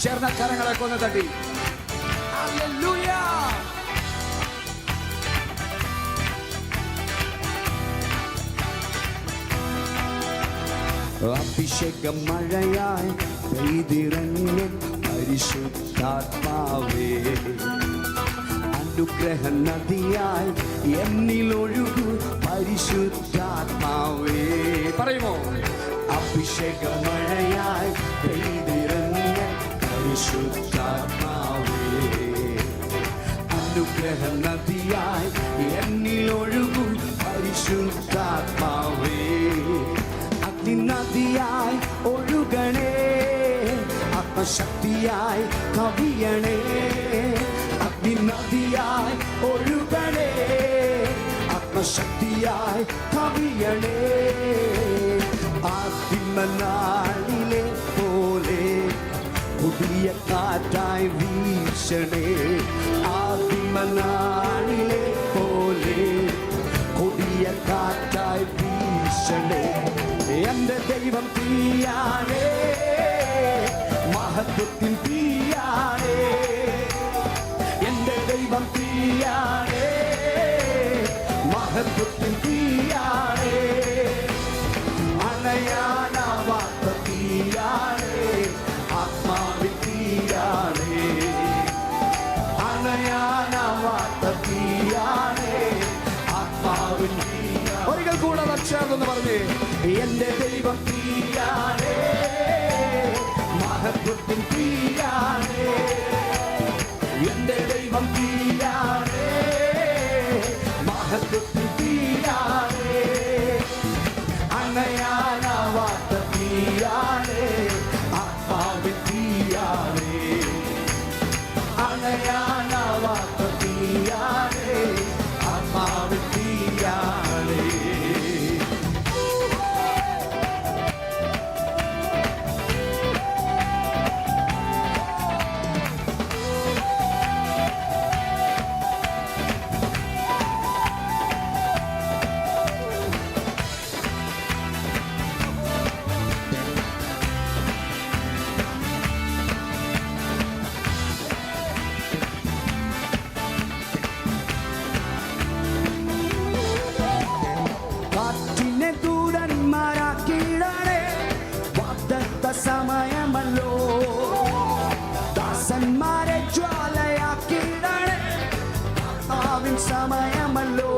ചേർന്ന കരങ്ങളെ കൊന്നു തട്ടി. ഹല്ലേലൂയ. അഭിഷേക മഴയായി പെയ്തിറങ്ങി പരിശുദ്ധാത്മാവേ, അനുഗ്രഹ നദിയായി എന്നിലൊഴുകൂ പരിശുദ്ധാത്മാവേ. പറയുമോ? അഭിഷേക മഴയായി പെയ്തിറങ്ങി പരിശുദ്ധാത്മാവേ, അനുഗ്രഹ നദിയായി എന്നിലൊഴുകൂ പരിശുദ്ധാത്മാവേ. നദിയായി ഒഴുകണേ, ആത്മശക്തിയായി കവിയണേ. അഗ്നിനദിയായി ഒഴുകണേ, ആത്മശക്തിയായി കവിയണേ. ആദിമനാളിലെ പോലെ പുതിയ കാറ്റായി വീശണേ. ആദിമനാളിലെ പോലെ പുതിയ കാറ്റായി വീശണേ. എന്റെ ദൈവം തീയാണേ, മഹത്വത്തിൻ തീയാണേ. എന്റെ ദൈവം തീയാണേ, മഹത്വത്തിൻ തീയാണേ. അണയാനാവാത്ത തീയാണേ, ആത്മാവിൻ തീയാണേ. അണയാനാവാത്ത തീയാണേ, ആത്മാവിൻ തീയാണേ. ഒരിക്കൽ കൂടെ ചേർന്ന് പറഞ്ഞേ, എന്റെ ദൈവം തീയാണേ, മഹത്വത്തിൻ തീയാണേ. എന്റെ ദൈവം തീയാണേ, മഹത്വത്തിൻ തീയാണേ. അണയാനാവാത്ത തീയാണേ, ആത്മാവിൻ തീയാണേ. അണയാനാവാത്ത തീയാണേ, ആത്മാവിൻ തീയാണേ. സമയമല്ലോ ദാസന്മാരെ ജ്വാലയാക്കിയിടണേ, ആവിൻ സമയമല്ലോ.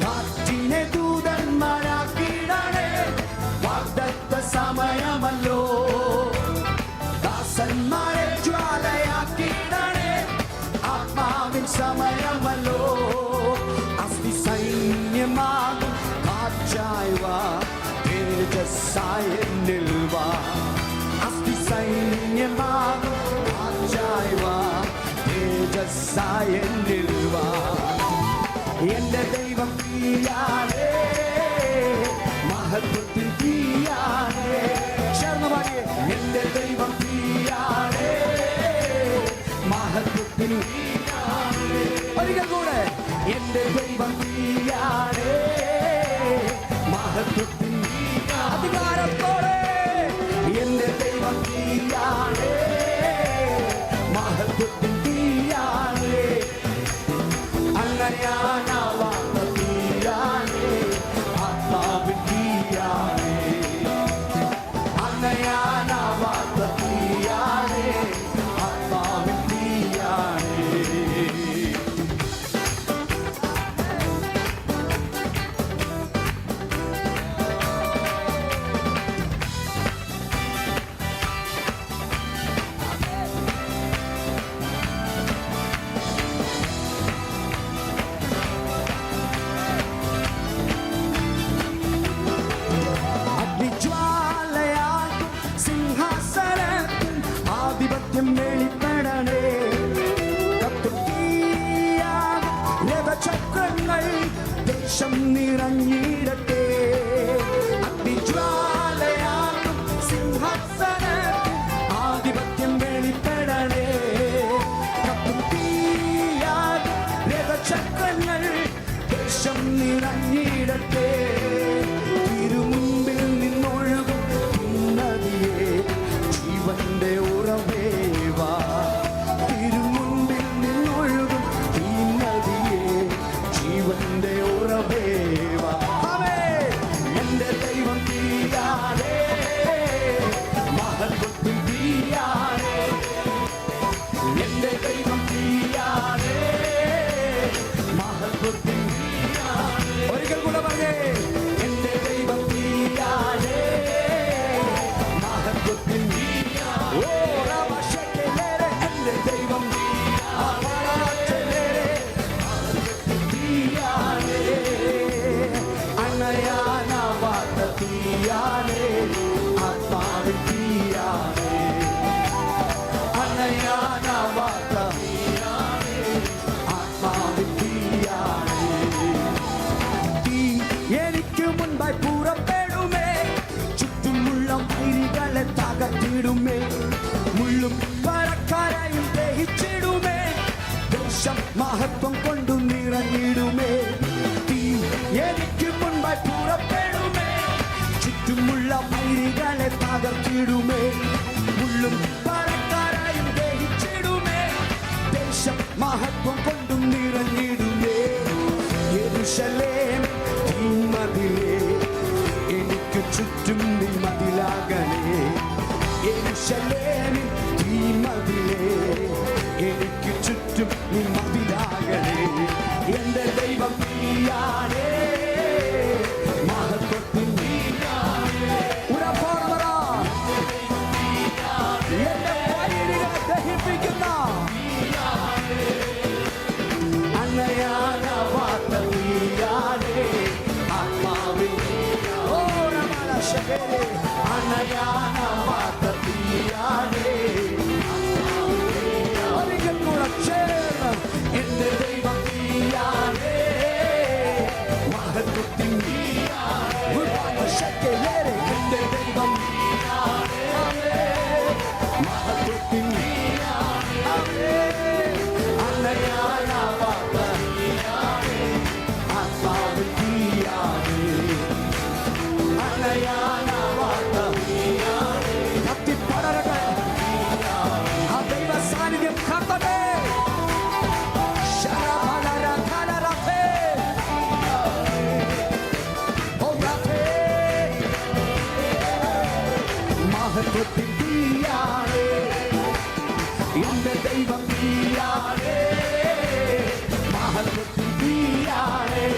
കാറ്റിനെ ദൂതന്മാരാക്കിയിടണേ, വാഗ്ദത്ത സമയമല്ലോ. ദാസന്മാരെ ജ്വാലയാക്കിയിടണേ, ആത്മാവിൻ സമയമല്ലോ. അസ്ഥി സൈന്യമാകും കാറ്റായി വാ, തേജസ്സായെന്നിൽ വാ. അസ്ഥി സൈന്യമാകും കാറ്റായി വാ, തേജസ്സായെന്നിൽ വാ. എന്റെ ദൈവം തീയാണേ, മഹത്വത്തിൻ തീയാണേ. ചേർന്ന് പാടിയേ, എന്റെ ദൈവം തീയാണേ, മഹത്വത്തിൻ തീയാണേ. ഒരിക്കൽ കൂടെ, എന്റെ ദൈവം തീയാണേ, മഹത്വത്തിൻ അധികാരത്തോടെ. എന്റെ ദൈവം തീയാണേ, മഹത്വത്തിൻ തീയാണേ. അങ്ങനെയാനാവാത്ത തീയാണേ, ആത്മാവിൻ തീയാണേ. അങ്ങനെയാനാവാത്ത തീയാണേ, ആത്മാവിൻ തീയാണേ. വെളിപ്പെടണേ, രഥചക്രങ്ങൾ ദേശം നിറഞ്ഞിടട്ടെ. അഗ്നിജ്വാലയാകും സിംഹാസനത്തിൽ ആധിപത്യം വെളിപ്പെടണേ. രഥചക്രങ്ങൾ ദേശം നിറഞ്ഞിടട്ടെ. തിരുമുമ്പിൽ നിന്നൊഴുകും നദിയെ ജീവന്റെ മഹത്വം കൊണ്ടു നിറഞ്ഞിടുമേ. തീ എനിക്ക് മുൻപായി പുറപ്പെടുമേ. ചുറ്റുമുള്ള വൈരികളെ തകർത്തിടുമേ. മുള്ളും പറക്കാരായും ദഹിച്ചിടുമേ. ദേശം മഹത്വം കൊണ്ടു നിറഞ്ഞിടുമേ. യെരൂശലേം തീമതിലേ, എനിക്ക് ചുറ്റും നീ മതിലാകണേ. യെരൂശലേമിൻ തീമതിലേ, എനിക്ക് ചുറ്റും നീ മതിലാകണേ. എന്റെ ദൈവം നീയാണേ, മഹത്വത്തിൻ നീയാണേ. ഉറപ്പോർമറ എന്റെ വൈരികളെ ദഹിപ്പിക്കുന്ന അന്നയാനവാത്ത നീയാണേ. ആത്മാവിൽ അന്നയാനവാത്ത നീയാണേ. ഒരിക്കൽ കൂടെ ചേർന്ന് എന്റെ ദൈവം നീയാണേ, മഹത്വത്തിൻ നീയാണേ. എന്റെ ദൈവം നീയാണേ, മഹത്വത്തിൻ നീയാണേ. അന്നയാനവാത്ത നീയാണേ, ആത്മാവിൽ നീയാണേ. അന്നയാനവാത്ത നീയാണേ. കത്തിപ്പടരട്ടെ ആ ദൈവ സാന്നിധ്യം കത്തട്ടെ. ശരഫലരഥലരഥേ. ഓരഥേ. മഹത്വത്തിൻ നീയാണേ, എന്റെ ദൈവം നീയാണേ, മഹത്വത്തിൻ നീയാണേ.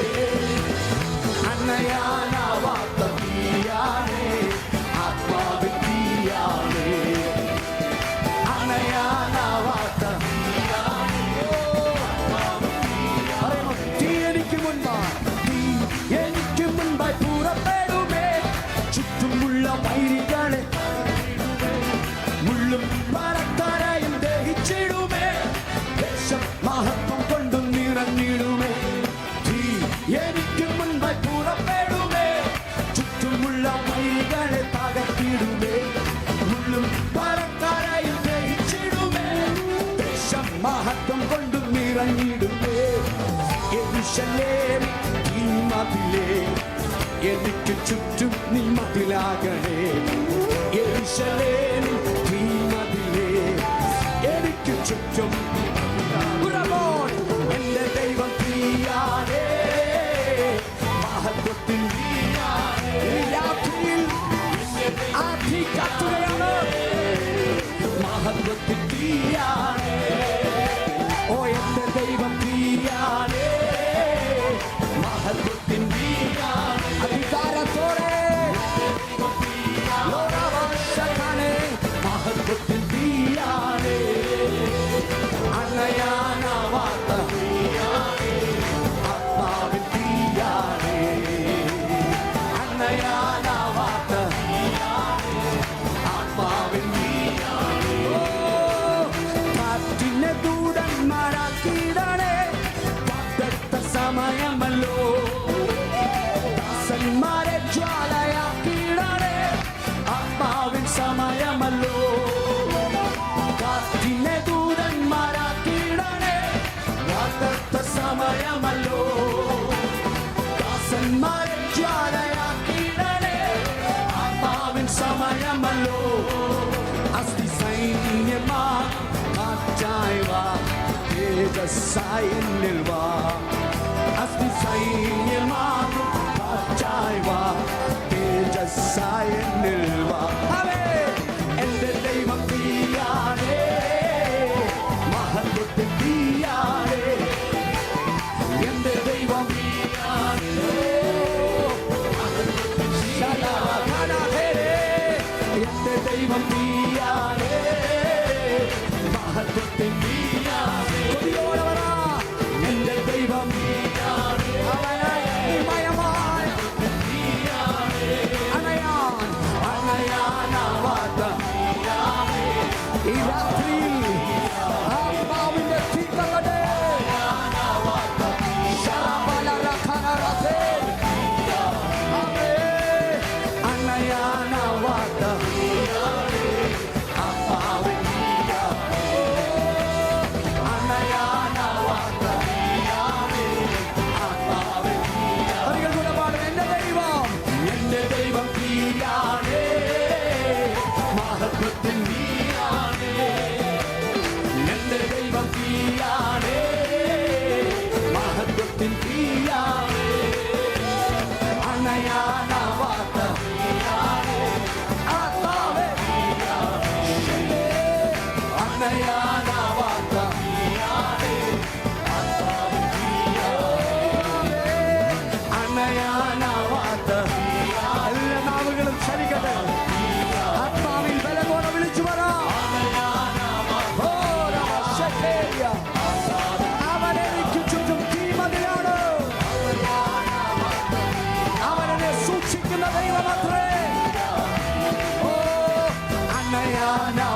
അന്നയാനവാത്ത നീയാണേ, ആത്മാവിൻ നീയാണേ. അന്നയാനവാത്ത പറയുമോ? തീ എനിക്ക് മുൻപായി, തീ എനിക്ക് മുൻപായി പുറപ്പെടുമേ. ചുറ്റുമുള്ള വൈരികളെ മുള്ളും പറക്കാരായും ദഹിച്ചിടുമേ. ദേശം മഹത്വം കൊണ്ടു നിറഞ്ഞിടുമേ. തീ എനിക്ക് മുൻപായി പുറപ്പെടുമേ. ചുറ്റുമുള്ള വൈരികളെ തകർത്തിടുമേ. മുള്ളും പറക്കാരായും ദഹിച്ചിടുമേ. ദേശം മഹത്വം കൊണ്ടു നിറഞ്ഞിടുമേ. യെരൂശലേം ഈ മതിലേ, എനിക്ക് ചുറ്റും നീ മതിലാകണേ. യെരൂശലേം ഈ മതിലേ, എനിക്ക് ചുറ്റും ഉറവോൻ. എന്റെ ദൈവം നീയാണേ, മഹത്വത്തിൻ നീയാണേ. ഈ രാത്രിയിൽ ആ തീ കത്തുകയാണ്, മഹത്വത്തിൻ നീയാണേ. ഓ എന്റെ ദൈവം നീയാണേ, മഹത്വത്തിൻ നീയാണേ. അധികാരത്തോടെ ലോകവാസക്കാനെ, മഹത്വത്തിൻ നീയാണേ. അന്നയാനവാത്ത നീയാണേ, ആത്മാവിൻ നീയാണേ. അന്നയാനവാത്ത നീയാണേ, ആത്മാവിൻ നീയാണേ. കാറ്റിനെ ദൂതന്മാരാക്കിയിടണേ, വാഗ്ദത്ത സമയമല്ലോ. ദാസന്മാരെ ജ്വാലയാക്കിയിടണേ, ആത്മാവിൻ സമയമല്ലോ. കാറ്റിനെ ദൂതന്മാരാക്കിയിടണേ, വാഗ്ദത്ത സമയമല്ലോ. ദാസന്മാരെ ജ്വാലയാക്കിയിടണേ, ആത്മാവിൻ സമയമല്ലോ. അസ്ഥി സൈന്യമാ കാറ്റായി വാ, തേജസ്സായി എന്നിൽ വാ. അസ്ഥി സൈന്യമാ കാറ്റായി വാ, തേജസ്സായി എന്നിൽ വാ. എന്റെ ദൈവം നീയാണേ, മഹത്വത്തിൻ നീയാണേ. എന്റെ ദൈവം നീയാണേ, എന്റെ ദൈവം നീയാണേ, മഹത്വത്തിൻ നീയാണേ. കൊതിയോടെ പറ, എന്റെ ദൈവം നീയാണേ, അവനായി മയമായ നീയാണേ. അണയാൻ അണയാനവാത്ത നീയാണേ. ഈ രാത്രിയിൽ ആത്മാവിന്റെ തീ കത്തട്ടെ. ശരഫലരഥലരഥേ. അന്നയാനവാത്ത നീയാണേ, ആത്മാവിൻ നീയാണേ. അന്നയാനവാത്ത നീയാണേ. ഞാനാ